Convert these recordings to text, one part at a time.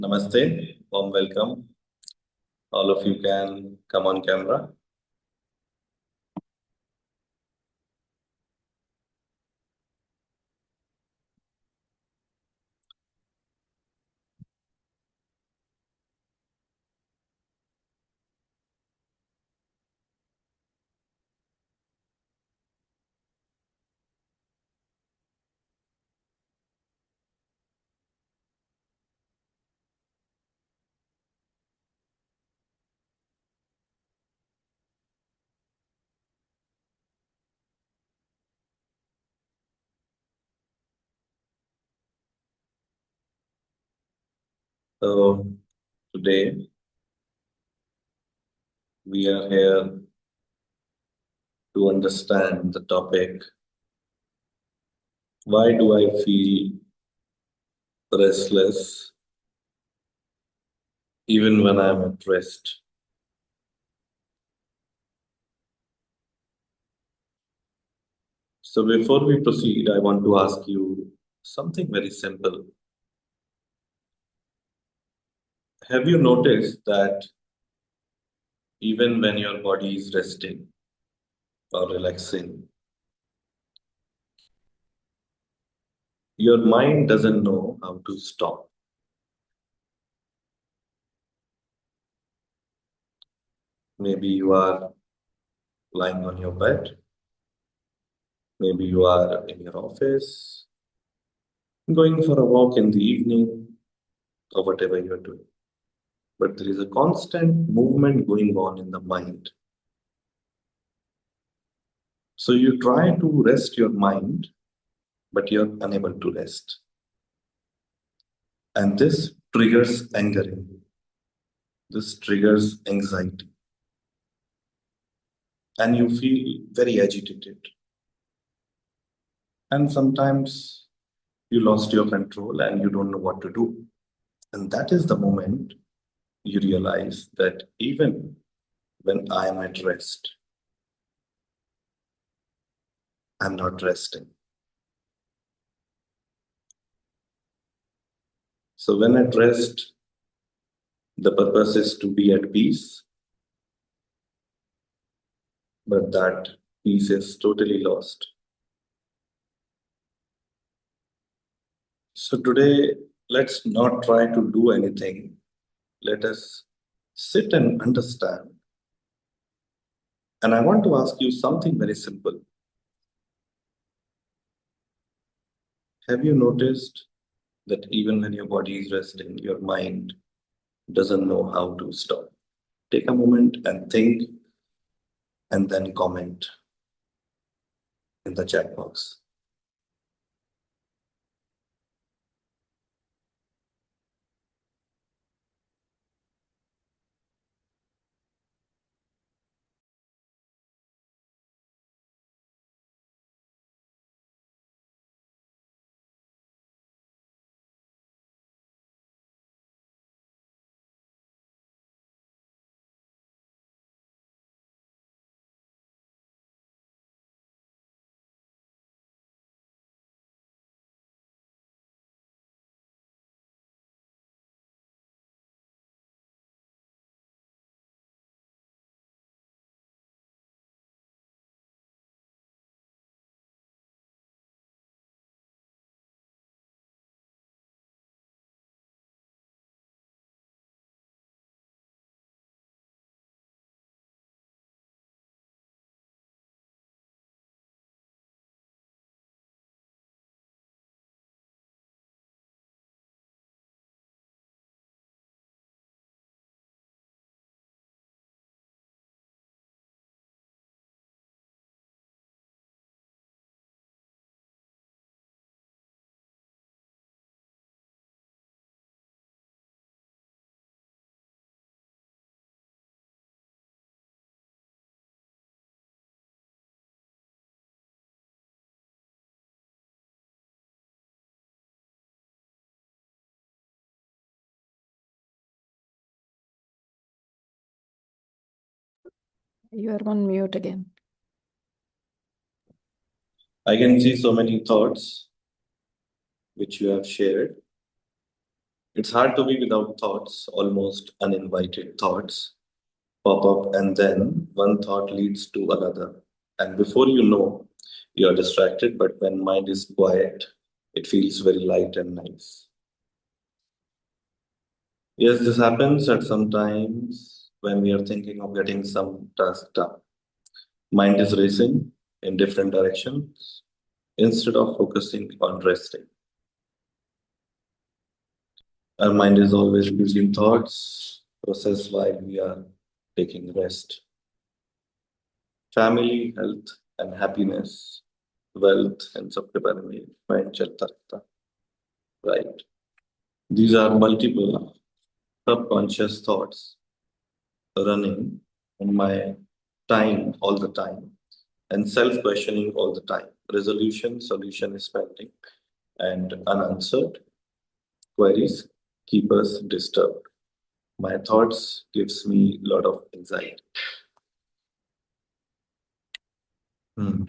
Namaste, warm welcome. All of you can come on camera. So today we are here to understand the topic, why do I feel restless even when I'm at rest? So before we proceed, I want to ask you something very simple. Have you noticed that even when your body is resting or relaxing, your mind doesn't know how to stop? Maybe you are lying on your bed, maybe you are in your office, going for a walk in the evening, or whatever you're doing. But there is a constant movement going on in the mind. So you try to rest your mind, but you're unable to rest. And this triggers anger in you. This triggers anxiety. And you feel very agitated. And sometimes you lost your control and you don't know what to do. And that is the moment you realize that even when I am at rest, I'm not resting. So when at rest, the purpose is to be at peace, but that peace is totally lost. So today, let's not try to do anything. Let us sit and understand. And I want to ask you something very simple. Have you noticed that even when your body is resting, your mind doesn't know how to stop? Take a moment and think, and then comment in the chat box. You are on mute again. I can see so many thoughts which you have shared. It's hard to be without thoughts, almost uninvited thoughts pop up, and then one thought leads to another. And before you know, you're distracted, but when mind is quiet, it feels very light and nice. Yes, this happens at some times when we are thinking of getting some task done. Mind is racing in different directions instead of focusing on resting. Our mind is always busy thoughts, process while we are taking rest. Family, health, and happiness, wealth, and सबके बारे में mind चलता रहता, right? These are multiple subconscious thoughts running on my time all the time and self-questioning all the time. Resolution, solution is pending, and unanswered queries keep us disturbed. My thoughts gives me a lot of anxiety. Hmm.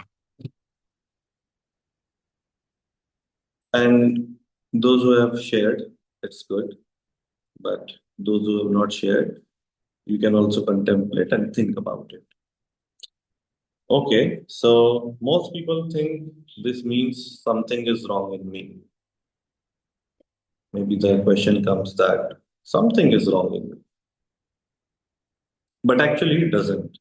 And those who have shared, it's good. But those who have not shared, you can also contemplate and think about it. Okay, so most people think this means something is wrong in me. Maybe the question comes that something is wrong in me. But actually, it doesn't.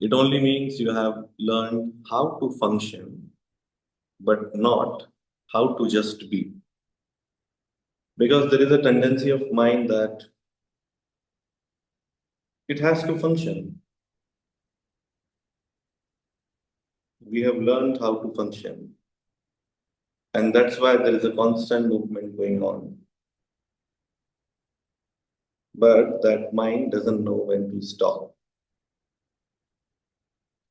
It only means you have learned how to function, but not how to just be. Because there is a tendency of mind that it has to function. We have learned how to function. And that's why there is a constant movement going on. But that mind doesn't know when to stop.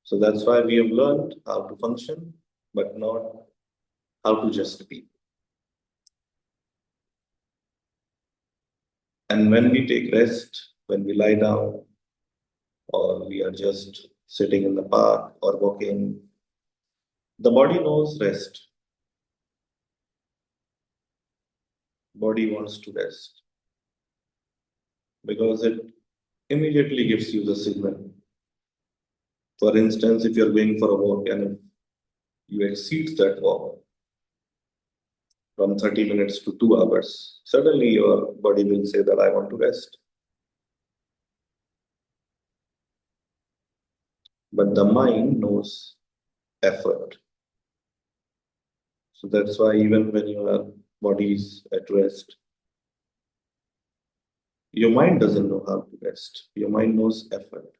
So that's why we have learned how to function, but not how to just be. And when we take rest, when we lie down, or we are just sitting in the park or walking, the body knows rest. Body wants to rest because it immediately gives you the signal. For instance, if you're going for a walk and if you exceed that walk from 30 minutes to 2 hours, suddenly your body will say that I want to rest. But the mind knows effort. So that's why even when your body is at rest, your mind doesn't know how to rest. Your mind knows effort.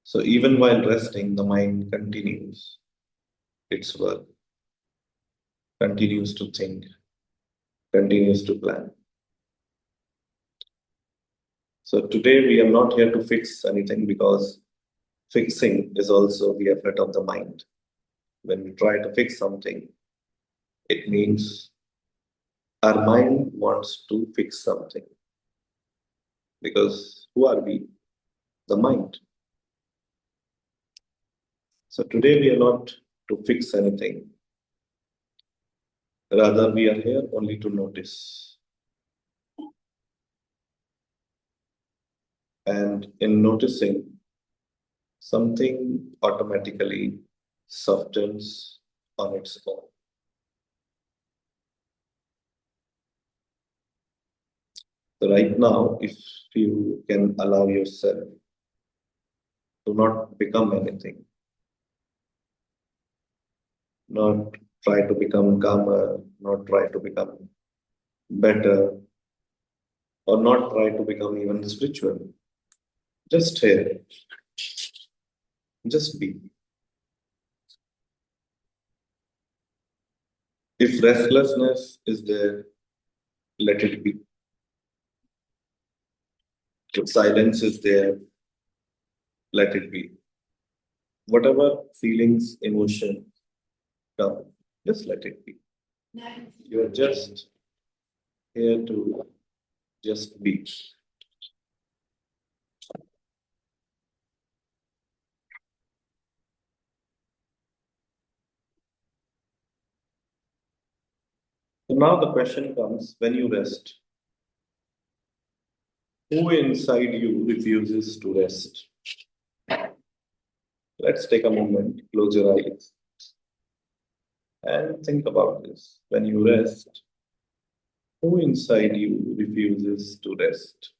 So even while resting, the mind continues its work, continues to think, continues to plan. So today we are not here to fix anything because fixing is also the effort of the mind. When we try to fix something, it means our mind wants to fix something. Because who are we? The mind. So today we are not to fix anything. Rather, we are here only to notice. And in noticing, something automatically softens on its own. So right now, if you can allow yourself to not become anything, not try to become calmer, not try to become better, or not try to become even spiritual, just here, just be. If restlessness is there, let it be. If silence is there, let it be. Whatever feelings, emotion come, just let it be. You're just here to just be. So now the question comes, when you rest, who inside you refuses to rest? Let's take a moment, close your eyes, and think about this. When you rest, who inside you refuses to rest?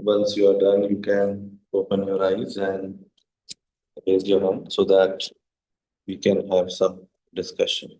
Once you are done, you can open your eyes and raise your hand so that we can have some discussion.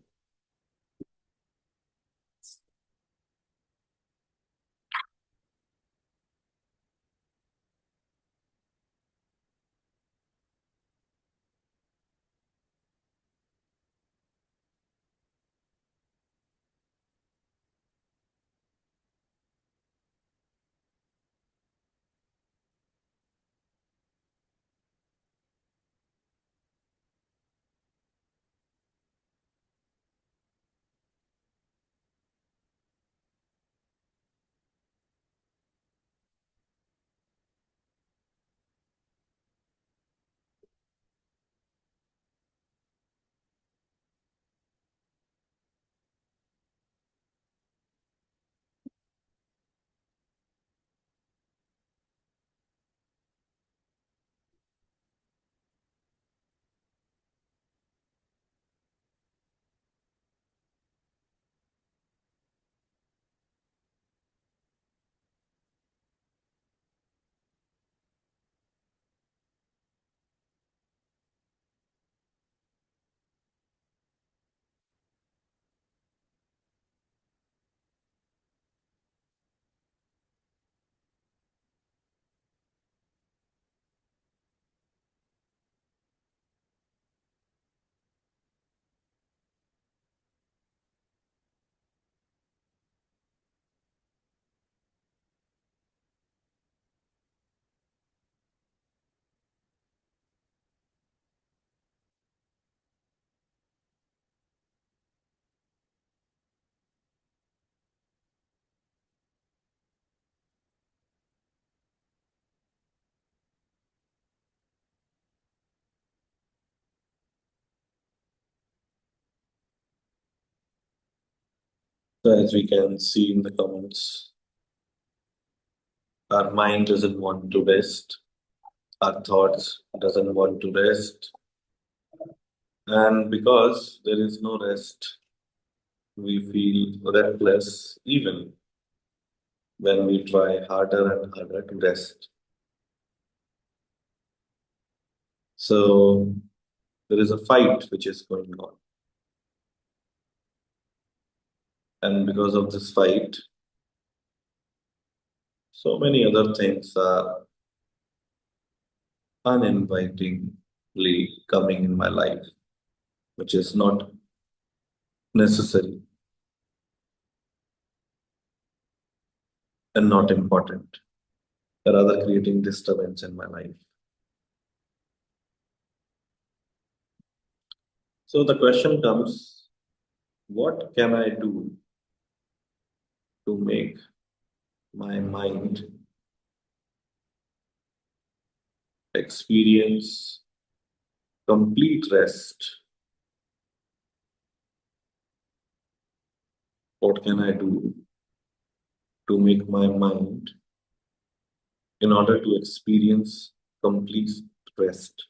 So as we can see in the comments, our mind doesn't want to rest, our thoughts doesn't want to rest, and because there is no rest, we feel restless even when we try harder and harder to rest. So there is a fight which is going on, and because of this fight, so many other things are uninvitingly coming in my life, which is not necessary and not important, but rather creating disturbance in my life. So the question comes, what can I do to make my mind experience complete rest? What can I do to make my mind in order to experience complete rest.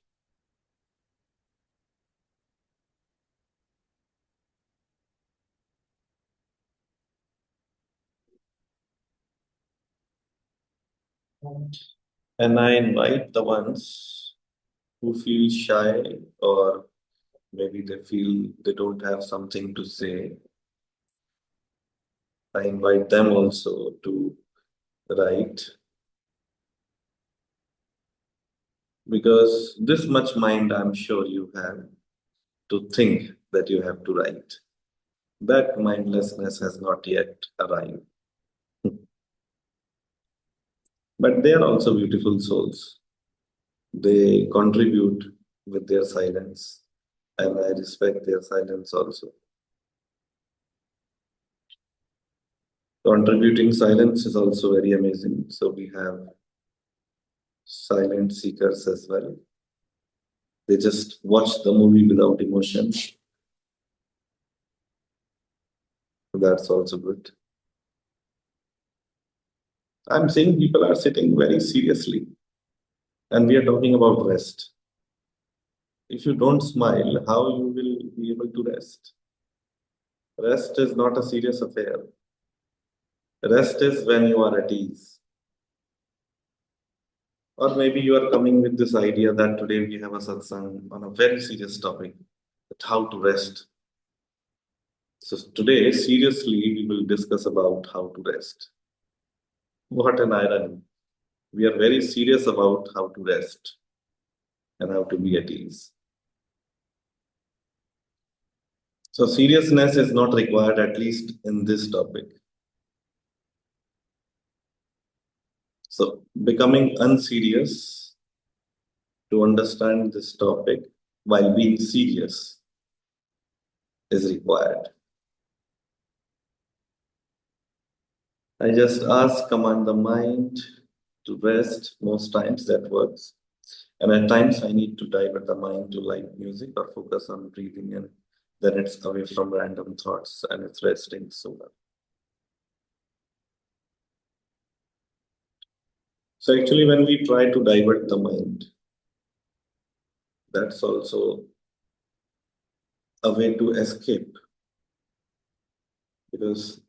And I invite the ones who feel shy, or maybe they feel they don't have something to say. I invite them also to write, because this much mind I'm sure you have to think that you have to write. That mindlessness has not yet arrived. But they are also beautiful souls. They contribute with their silence, and I respect their silence also. Contributing silence is also very amazing. So we have silent seekers as well. They just watch the movie without emotion. That's also good. I'm seeing people are sitting very seriously, and we are talking about rest. If you don't smile, how you will be able to rest? Rest is not a serious affair. Rest is when you are at ease. Or maybe you are coming with this idea that today we have a satsang on a very serious topic, that how to rest. So today, seriously, we will discuss about how to rest. What an irony. We are very serious about how to rest and how to be at ease. So seriousness is not required, at least in this topic. So becoming unserious to understand this topic while being serious is required. I just ask, command the mind to rest. Most times that works. And at times I need to divert the mind to light music or focus on breathing, and then it's away from random thoughts and it's resting so well. So actually when we try to divert the mind, that's also a way to escape, because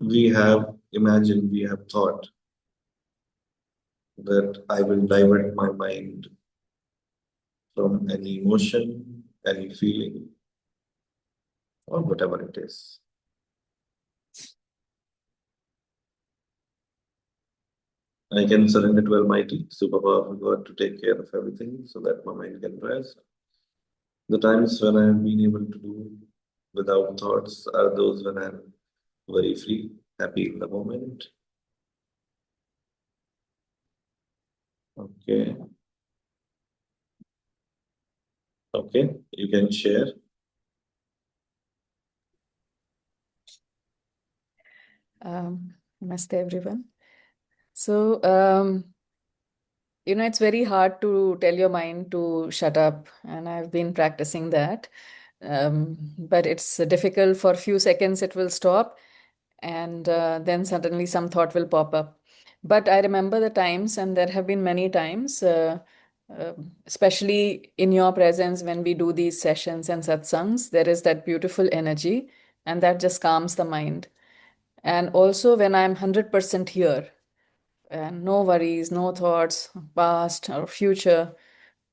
we have imagined, we have thought that I will divert my mind from any emotion, any feeling, or whatever it is. I can surrender to Almighty, super powerful God, to take care of everything so that my mind can rest. The times when I have been able to do without thoughts are those when I'm very free, happy in the moment. Okay, okay, you can share. Namaste, everyone. So, it's very hard to tell your mind to shut up, and I've been practicing that. But it's difficult. For a few seconds, it will stop, and then suddenly some thought will pop up. But I remember the times, and there have been many times, especially in your presence when we do these sessions and satsangs, there is that beautiful energy, and that just calms the mind. And also when I'm 100% here, and no worries, no thoughts, past or future,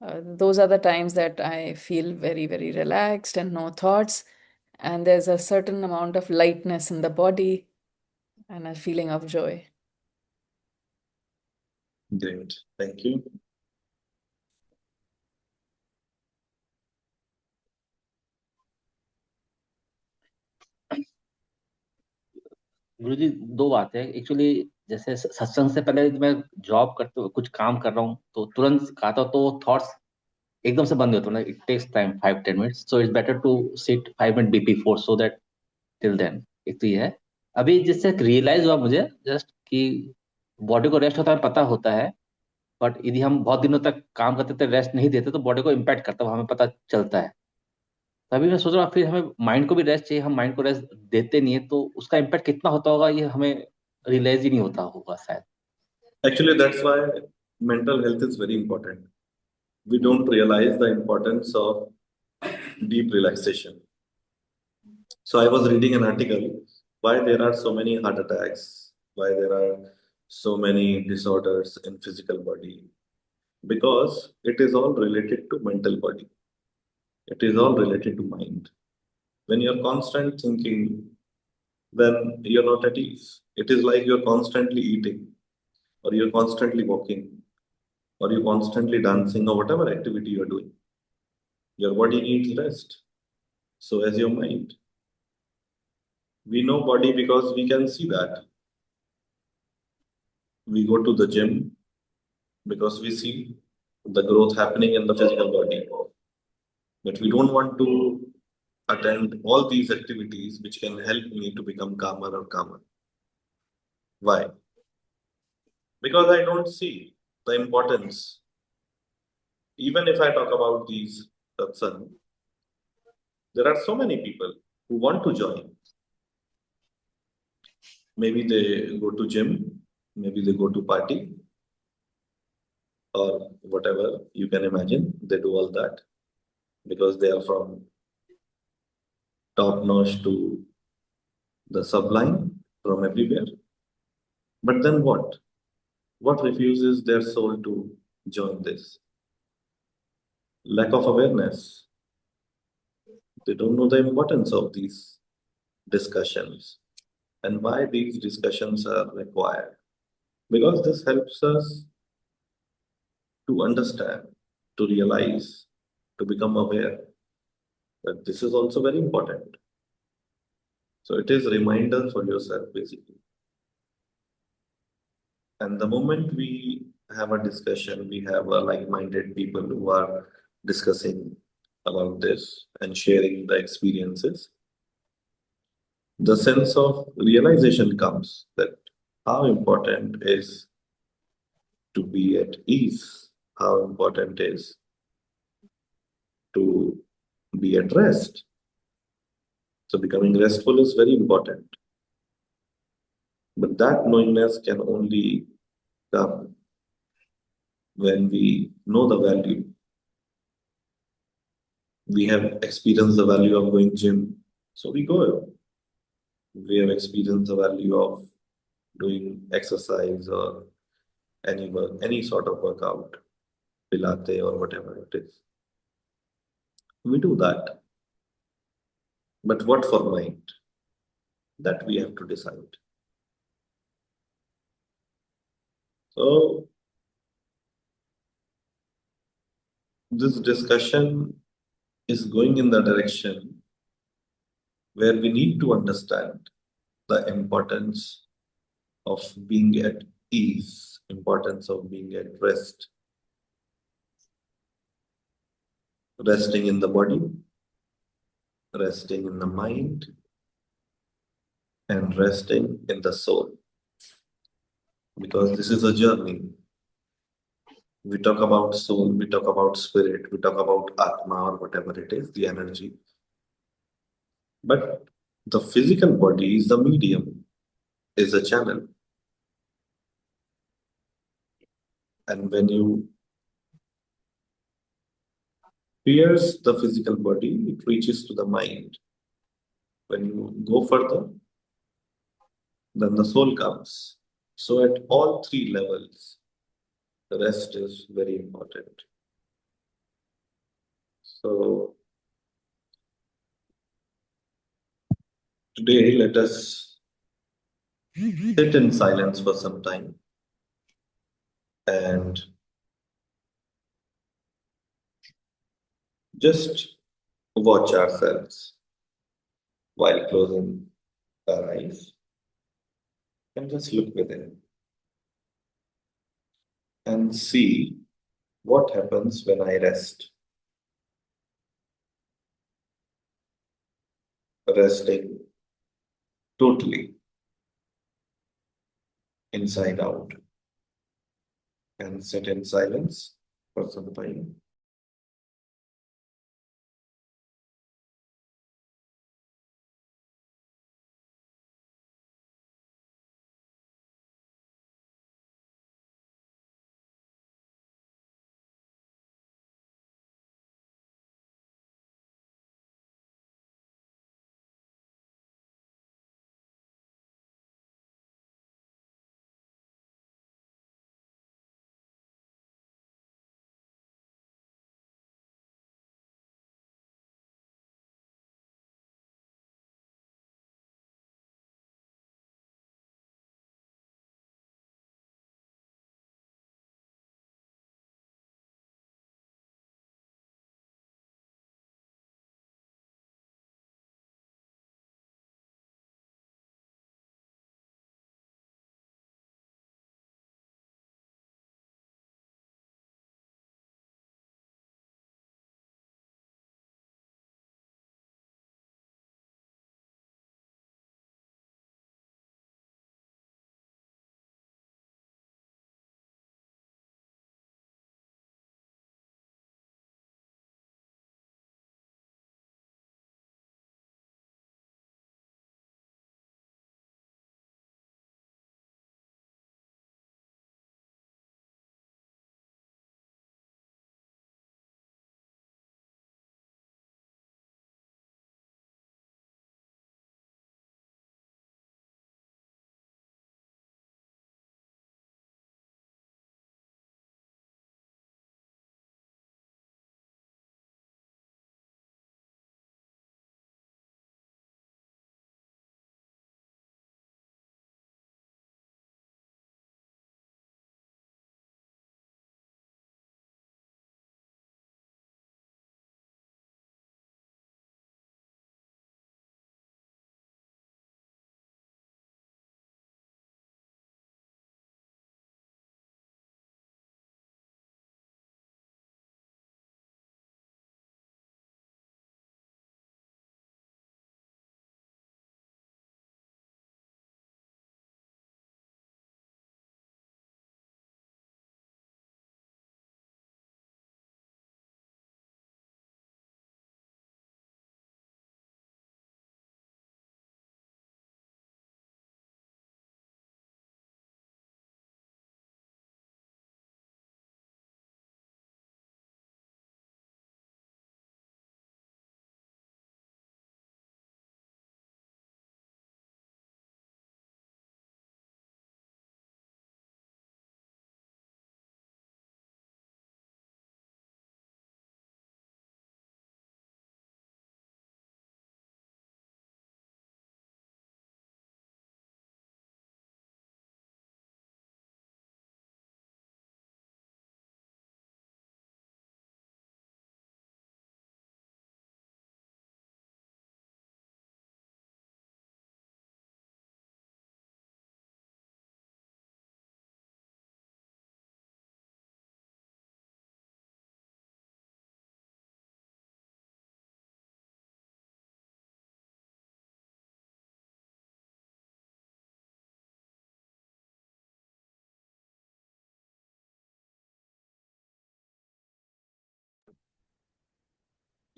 those are the times that I feel very, very relaxed and no thoughts. And there's a certain amount of lightness in the body and a feeling of joy. Great, thank you. गुरुजी, दो बात है actually. जैसे सत्संग से पहले मैं job करते हुए कुछ काम कर रहा हूँ तो तुरंत खाता हूँ, तो थॉट्स एकदम से बंद होते हैं। It takes time 5-10 minutes, so it's better to sit 5 minute before, so that till then. एक तो ये है। अभी जिससे रियलाइज हुआ मुझे जस्ट कि बॉडी को रेस्ट होता है पता होता है, बट यदि हम बहुत दिनों तक काम करते थे, रेस्ट नहीं देते, तो बॉडी को इम्पैक्ट करता है, वो हमें पता चलता है। तभी मैं सोच रहा हूँ फिर हमें माइंड को भी रेस्ट चाहिए, हम माइंड को रेस्ट देते नहीं है, तो उसका इम्पैक्ट कितना होता होगा ये हमें रियलाइज ही नहीं होता होगा शायद। Actually, that's why mental health is very important. We don't realize the importance of deep relaxation. So I was reading an article why there are so many heart attacks, why there are so many disorders in physical body, because it is all related to mental body. It is all related to mind. When you're constant thinking, then you're not at ease. It is like you're constantly eating, or you're constantly walking, or you're constantly dancing, or whatever activity you're doing. Your body needs rest. So as your mind. We know body because we can see that. We go to the gym because we see the growth happening in the physical body. But we don't want to attend all these activities which can help me to become calmer or calmer. Why? Because I don't see the importance. Even if I talk about these satsang, there are so many people who want to join. Maybe they go to gym, maybe they go to party, or whatever you can imagine. They do all that because they are from top notch to the sublime from everywhere. But then what? What refuses their soul to join this? Lack of awareness. They don't know the importance of these discussions and why these discussions are required. Because this helps us to understand, to realize, to become aware that this is also very important. So it is a reminder for yourself basically. And the moment we have a discussion, we have a like-minded people who are discussing about this and sharing the experiences, the sense of realization comes that how important is to be at ease, how important is to be at rest. So becoming restful is very important. But that knowingness can only come when we know the value. We have experienced the value of going gym, so we go. We have experienced the value of doing exercise or any work, any sort of workout, Pilate or whatever it is. We do that. But what for mind? That we have to decide. So this discussion is going in the direction where we need to understand the importance of being at ease, importance of being at rest, resting in the body, resting in the mind, and resting in the soul. Because this is a journey. We talk about soul, we talk about spirit, we talk about Atma or whatever it is, the energy. But the physical body is the medium, is a channel. And when you pierce the physical body, it reaches to the mind. When you go further, then the soul comes. So at all three levels, the rest is very important. So today, let us sit in silence for some time and just watch ourselves while closing our eyes and just look within and see what happens when I rest. Resting totally inside out and sit in silence for some time.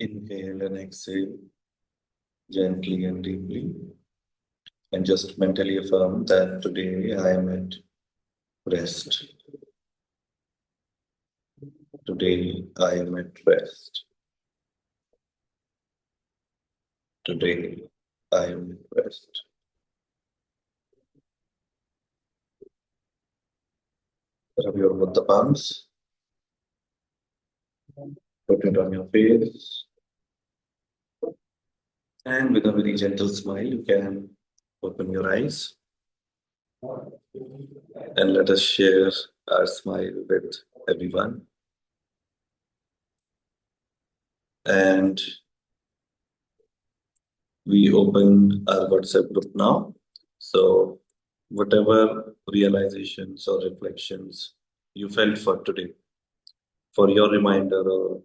Inhale and exhale gently and deeply. And just mentally affirm that today I am at rest. Today I am at rest. Today I am at rest. Rub your both the palms. Put it on your face. And with a very gentle smile, you can open your eyes. And let us share our smile with everyone. And we open our WhatsApp group now. So, whatever realizations or reflections you felt for today, for your reminder or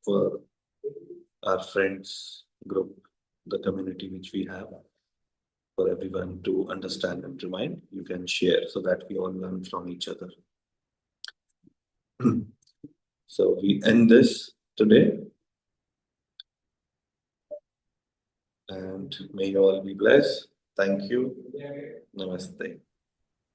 for our friends group, the community which we have, for everyone to understand and remind, you can share so that we all learn from each other. So, we end this today. And may you all be blessed. Thank you. Namaste.